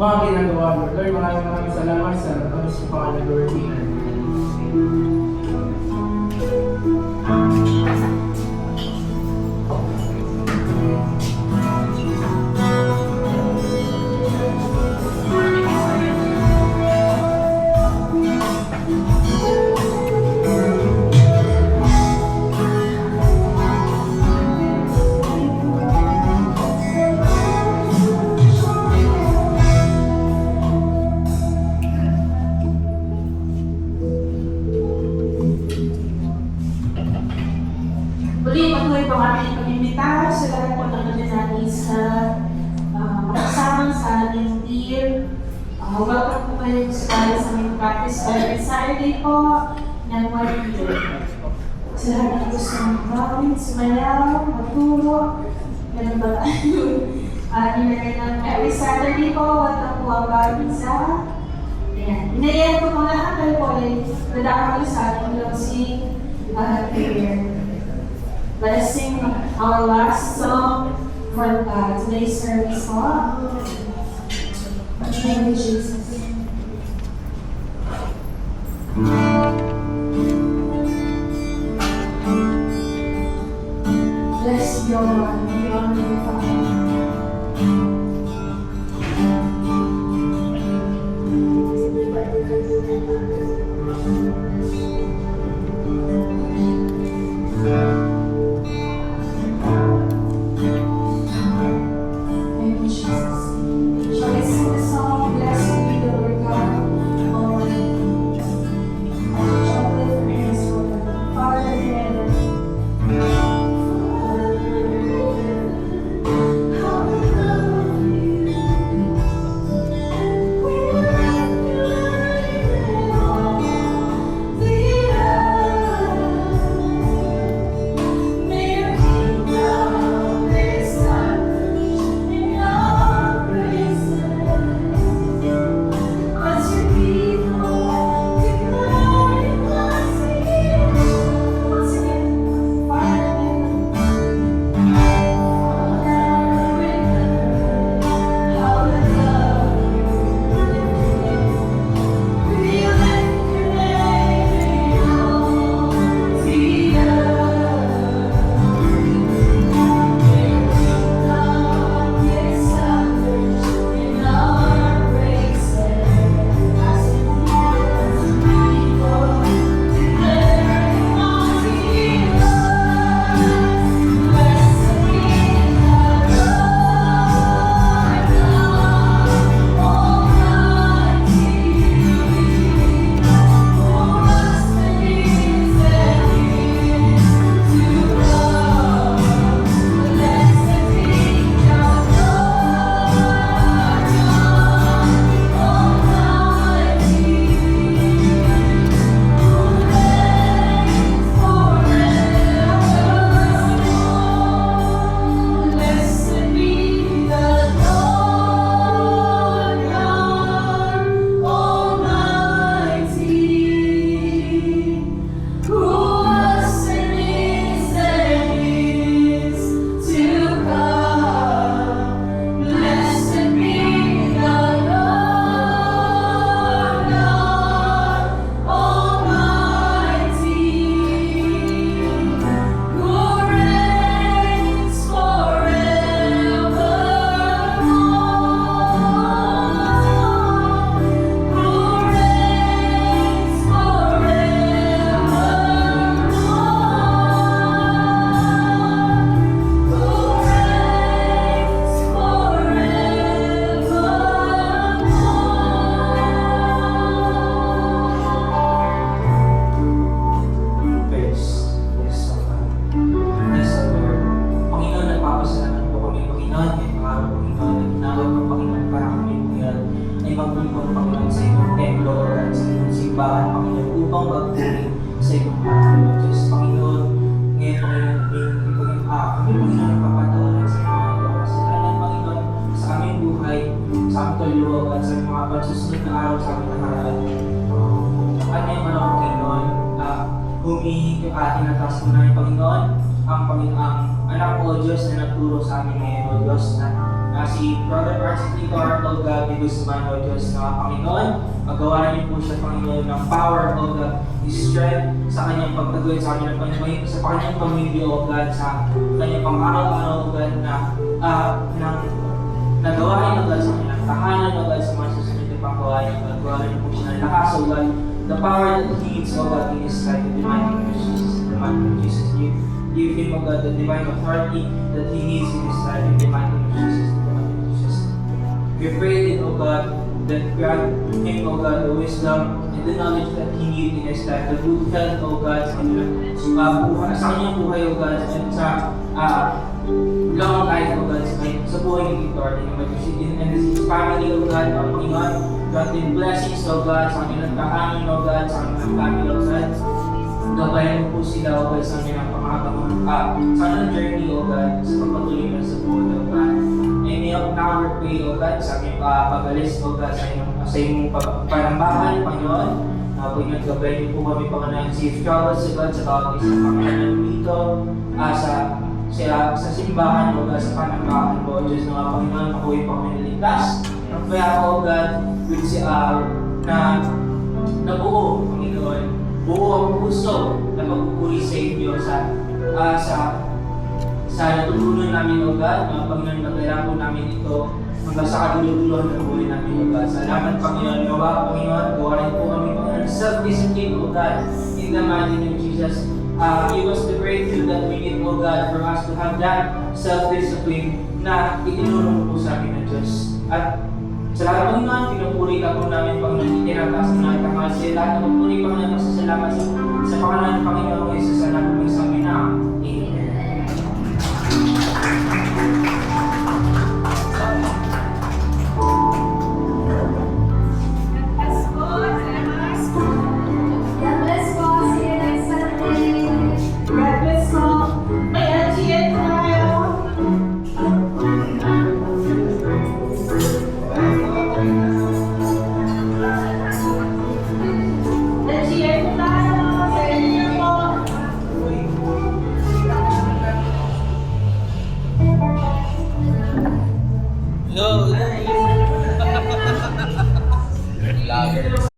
mga ginagawa mo. Lord, maraming salamat sa tamis ng pangalan, Lord. Muli, patuloy po kami pag-imbita sa lahat po ng natin sa makasama sa New Year. Welcome po kayo sa aming practice every Saturday po ng 1 year. Sa lahat ng gusto ng bawin, sumayaw, maturo, ganun ba tayo? Every Saturday po, welcome po ang bawin sa inayan po mga lahat po ay nadakal sa ating music prayer. Let us sing our last song for today's service. Thank you, Jesus. Bless your Lord, we honor you, Father. pagsusunod na araw sa aming nakaraan. At ngayon ano, Panginoon, humihingi yung ating natas mo na yung Panginoon, ang anak mo, O Diyos, na nagturo sa amin ngayon, O Diyos, na si Brother Archie Titor, O God, ni Guzman, O Diyos na Panginoon. Magawa niyo po siya, Panginoon, ng power, O God, His strength sa kanyang pagtaguyod, sa kanyang pamilya, sa kanyang pamilya, O God, sa kanyang pang-araw-araw, O God, na nagawain, O God, sa kanyang tahanan, O God, sa mga susunod na panggawain, O God, gawa niyo po siya ng lakas, O God, the power that He needs, O God, in His life, in the mighty name of Jesus, in the mighty name of Jesus, give Him, O God, the divine authority that He needs in His life, in the mighty name of Jesus. We pray that, O God, that grant him, O God, the wisdom and the knowledge that he needs in his life, the good health, O God, sa kanyang buhay, O God, and sa long life, O God, sa buhay ni Victor, and his family, O God, Panginoon, grant him blessings, O God, sa kanilang tahanan, O God, sa kanilang family, O God. Gabayan mo po sila, O God, sa kanilang sa kanilang journey, O God, sa pagpatuloy na sa buhay, O God. And help our way, O God, sa aming pag-alis, O God, sa iyong panambahan, Panginoon. Panginoon, gabayan niyo po kami, Panginoon, safe travels, O God, sa bawat isang Panginoon dito, sa simbahan, O God, sa panambahan po, Diyos na Panginoon, makuwi po kami naligtas. Ang kaya, O God, with na buo, Panginoon, buo ang puso na pagpupuri sa inyo sa natutulungan namin, O God, mga Panginoon, magdala po namin ito hanggang sa kadulog-duluhan ng buhay namin, O God. Salamat, Panginoon, gawa, Panginoon, gawa rin po kami, Panginoon, self-discipline, O God, in the mighty name of Jesus. Give us the breakthrough that we need, O God, for us to have that self-discipline na itinulong po sa amin ng Diyos. At sa lahat, Panginoon, pinupuri ka po namin, Panginoon, itinataas na natin ang sa lahat ng pagpuri, Panginoon, pasasalamat sa pangalan ng Panginoon, Jesus, sa lahat ng sa amin na. Amen.